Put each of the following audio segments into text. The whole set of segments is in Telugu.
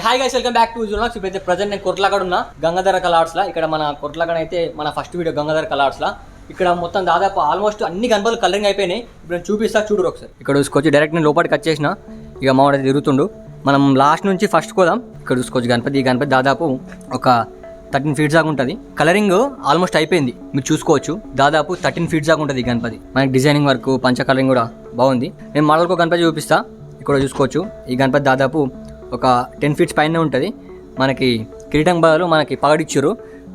Hi guys, welcome back to Junox. ఇప్పుడైతే ప్రజెంట్ నేను కొట్లాగడ ఉన్నా గంగాధర కలార్స్లా. ఇక్కడ మన కొట్లాగడ అయితే మన ఫస్ట్ వీడియో గంగాధర కలార్స్లా. ఇక్కడ మొత్తం దాదాపు ఆల్మోస్ట్ అన్ని గణపతులు కలరింగ్ అయిపోయినాయి. ఇప్పుడు నేను చూపిస్తా, చూడరు ఒకసారి. ఇక్కడ చూసుకోవచ్చు, డైరెక్ట్ నేను లోపలికి వచ్చేసిన. ఇక మావాడు తిరుగుతుండు. మనం లాస్ట్ నుంచి ఫస్ట్ కోదాం. ఇక్కడ చూసుకోవచ్చు గణపతి. ఈ గణపతి దాదాపు ఒక 13 ఫీట్స్ దాకా ఉంటుంది. కలరింగ్ ఆల్మోస్ట్ అయిపోయింది, మీరు చూసుకోవచ్చు. దాదాపు 13 ఫీట్స్ దాకా ఉంటుంది ఈ గణపతి. మనకి డిజైనింగ్ వర్క్, పంచ కలరింగ్ కూడా బాగుంది. నేను మళ్ళీ గణపతి చూపిస్తా. ఇక్కడ చూసుకోవచ్చు, ఈ గణపతి దాదాపు ఒక 10 ఫీట్స్ పైన ఉంటుంది. మనకి కిరీటం బదులు మనకి పగడిచ్చారు.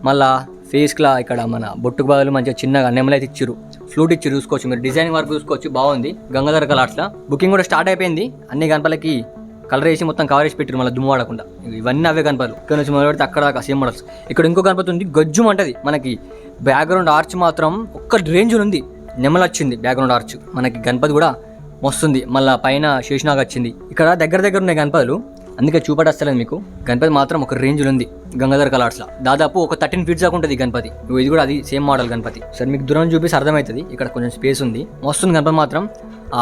మళ్ళీ ఫేస్లా ఇక్కడ మన బొట్టుకు బదులు మంచిగా చిన్నగా నెమలైతే ఇచ్చారు. ఫ్లూట్ ఇచ్చారు, చూసుకోవచ్చు. మీరు డిజైనింగ్ వర్క్ చూసుకోవచ్చు, బాగుంది. గంగాధర కలర్స్లో బుకింగ్ కూడా స్టార్ట్ అయిపోయింది. అన్ని గణపలకి కలర్ వేసి మొత్తం కవర్ వేసి పెట్టారు, మళ్ళీ దుమ్ము వాడకుండా. ఇవన్నీ అవే గణపతులు. ఇక్కడ నుంచి మొదలు పెడితే అక్కడ దాకా సేమ్ మోడల్స్. ఇక్కడ ఇంకో గణపతి ఉంది, గజ్జుం అంటది. మనకి బ్యాక్గ్రౌండ్ ఆర్చ్ మాత్రం ఒక్క రేంజ్ ఉంది. నెమలు వచ్చింది బ్యాక్గ్రౌండ్ ఆర్చ్. మనకి గణపతి కూడా వస్తుంది. మళ్ళీ పైన శేషనాగ్ వచ్చింది. ఇక్కడ దగ్గర ఉన్నాయి గణపతులు, అందుకే చూపడస్తలేదు మీకు. గణపతి మాత్రం ఒక రేంజ్ ఉంది గంగాధర కలర్స్లో. దాదాపు ఒక 13 ఫీట్స్ దాకా ఉంటుంది గణపతి. ఇది కూడా అది సేమ్ మోడల్ గణపతి. సరే, మీకు దూరం చూపిస్తే అర్థమవుతుంది. ఇక్కడ కొంచెం స్పేస్ ఉంది, మస్తుంది గణపతి మాత్రం.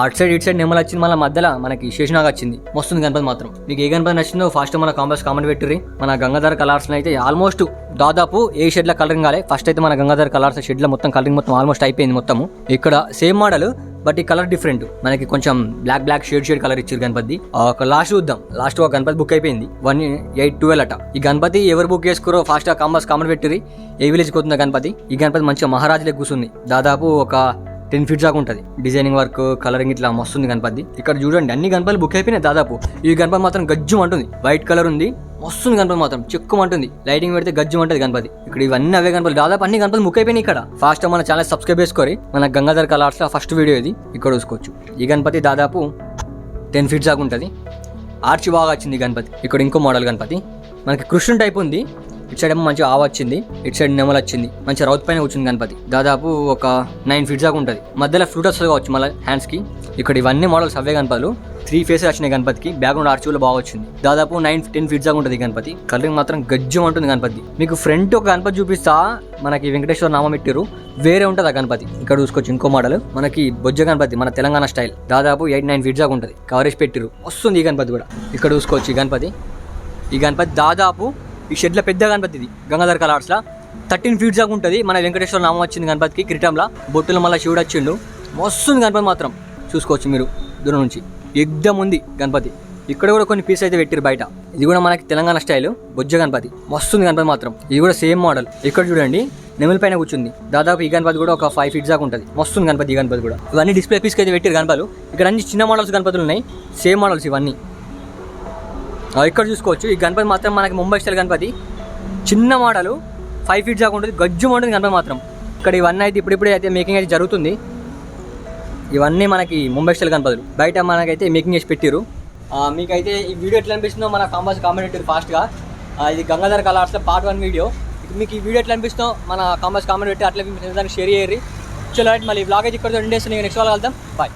అటు సైడ్ ఇటు సైడ్ నెమలు వచ్చింది, మళ్ళీ మధ్యలో మనకి శేషనాగ్ వచ్చింది. మస్తుంది గణపతి మాత్రం. మీకు ఏ గణపతి నచ్చిందో ఫస్ట్ మన కామెంట్ పెట్టుర్రి. మన గంగాధర కలర్స్ అయితే ఆల్మోస్ట్ దాదాపు ఏ షెడ్ల కలరింగ్ కాలే. ఫస్ట్ అయితే మన గంగాధర కలర్స్ షెడ్ల మొత్తం కలరింగ్ మొత్తం ఆల్మోస్ట్ అయిపోయింది మొత్తము. ఇక్కడ సేమ్ మోడల్, బట్ ఈ కలర్ డిఫరెంట్. మనకి కొంచెం బ్లాక్ షేడ్ కలర్ ఇచ్చారు గణపతి. ఒక లాస్ట్ చూద్దాం. లాస్ట్ ఒక గణపతి బుక్ అయిపోయింది 1812 అట. ఈ గణపతి ఎవరు బుక్ చేసుకోరో ఫాస్ట్ కామెంట్ పెట్టుర్రి. ఏ విలేజ్ పోతుందా గణపతి. ఈ గణపతి మంచిగా మహారాజులే కూర్చుంది. దాదాపు ఒక 10 ఫీట్స్ దాకా ఉంటుంది. డిజైనింగ్ వర్క్, కలరింగ్ ఇట్లా మస్తుంది గణపతి. ఇక్కడ చూడండి, అన్ని గణపతులు బుక్ అయిపోయినాయి దాదాపు. ఈ గణపతి మాత్రం గజ్జం అంటుంది, వైట్ కలర్ ఉంది, మస్తుంది గణపతి మాత్రం. చెక్కుమంటుంది, లైటింగ్ పెడితే గజ్జం అంటుంది గణపతి. ఇక్కడ ఇవన్నీ అవే గణపతులు. దాదాపు అన్ని గణపతులు బుక్ అయిపోయినాయి. ఇక్కడ ఫాస్ట్ మన ఛానల్ సబ్స్క్రైబ్ చేసుకోరి. మన గంగాధర కలర్స్ లో ఫస్ట్ వీడియో ఇది. ఇక్కడ చూసుకోవచ్చు, ఈ గణపతి దాదాపు 10 ఫీట్స్ దాకా ఉంటుంది. ఆర్చి బాగా వచ్చింది గణపతి. ఇక్కడ ఇంకో మోడల్ గణపతి, మనకి కృష్ణుని టైప్ ఉంది. ఇటు సైడ్ ఏమో మంచిగా ఆవు వచ్చింది, ఇటు సైడ్ నెమలు వచ్చింది. మంచిగా రౌత్ పైన కూర్చుంది గణపతి. దాదాపు ఒక 9 ఫీట్స్ దాకా ఉంటుంది. మధ్యలో ఫ్లూట్ వస్తుంది కావచ్చు మళ్ళీ హ్యాండ్స్ కి. ఇక్కడ ఇవన్నీ మోడల్స్ అవే గణపతులు. 3 ఫేసెస్ వచ్చినాయి గణపతికి. బ్యాక్గ్రౌండ్ ఆర్చ్ కూడా బాగా వచ్చింది. దాదాపు 9-10 ఫీట్స్ దాకా ఉంటుంది గణపతి. కలరింగ్ మాత్రం గజ్జం ఉంటుంది గణపతి. మీకు ఫ్రంట్ ఒక గణపతి చూపిస్తా. మనకి వెంకటేశ్వర నామం పెట్టారు, వేరే ఉంటుంది ఆ గణపతి. ఇక్కడ చూసుకోవచ్చు ఇంకో మోడల్, మనకి బొజ్జ గణపతి, మన తెలంగాణ స్టైల్. దాదాపు 8-9 ఫీట్స్ దాకా ఉంటుంది. కవరేజ్ పెట్టిరు, వస్తుంది ఈ గణపతి కూడా. ఇక్కడ చూసుకోవచ్చు ఈ గణపతి. ఈ గణపతి దాదాపు ఈ షెడ్ల పెద్ద గణపతి. ఇది గంగాధర కలర్స్లో 13 ఫీట్స్ దాకా ఉంటుంది. మన వెంకటేశ్వర నామం వచ్చింది గణపతికి. కిరీటంలో బొట్టులో మళ్ళీ శివుడు వచ్చిండు, వస్తుంది గణపతి మాత్రం. చూసుకోవచ్చు మీరు దూరం నుంచి, ఎగ్దం ఉంది గణపతి. ఇక్కడ కూడా కొన్ని పీస్ అయితే పెట్టిరు బయట. ఇది కూడా మనకి తెలంగాణ స్టైల్ బొజ్జ గణపతి, వస్తుంది గణపతి మాత్రం. ఇది కూడా సేమ్ మోడల్. ఇక్కడ చూడండి, నెమలి పైన కూర్చుంది. దాదాపు ఈ గణపతి కూడా ఒక 5 ఫీట్స్ దాకా ఉంటుంది, వస్తుంది గణపతి. ఈ గణపతి కూడా ఇవన్నీ డిస్ప్లే పీస్కి అయితే పెట్టిరు గణపతులు. ఇక్కడ అన్ని చిన్న మోడల్స్ గణపతులు ఉన్నాయి, సేమ్ మోడల్స్ ఇవన్నీ. ఇక్కడ చూసుకోవచ్చు, ఈ గణపతి మాత్రం మనకి ముంబై స్టైల్ గణపతి. చిన్న మోడల్, 5 ఫీట్స్ దాకా ఉంటుంది, గజ్జం ఉంటుంది గణపతి మాత్రం. ఇక్కడ ఇవన్నీ అయితే ఇప్పుడిప్పుడే అయితే మేకింగ్ అయితే జరుగుతుంది. ఇవన్నీ మనకి ముంబై స్టైల్ గణపతులు. బయట మనకైతే మేకింగ్ చేసి పెట్టారు. మీకైతే ఈ వీడియో ఎట్లా అనిపిస్తుందో మన కామెంట్ పెట్టారు ఫాస్ట్గా. ఇది గంగాధర కలర్స్లో పార్ట్ 1 వీడియో. మీకు ఈ వీడియో ఎట్లా అనిపిస్తుందో మన కామెంట్ పెట్టి అట్లా దానికి షేర్ చేయరు. చలో, మళ్ళీ ఈ వ్లాగ్ అయితే ఇక్కడ ఎండ్ చేస్తే నెక్స్ట్ వాళ్ళు వెళ్తాం. బాయ్.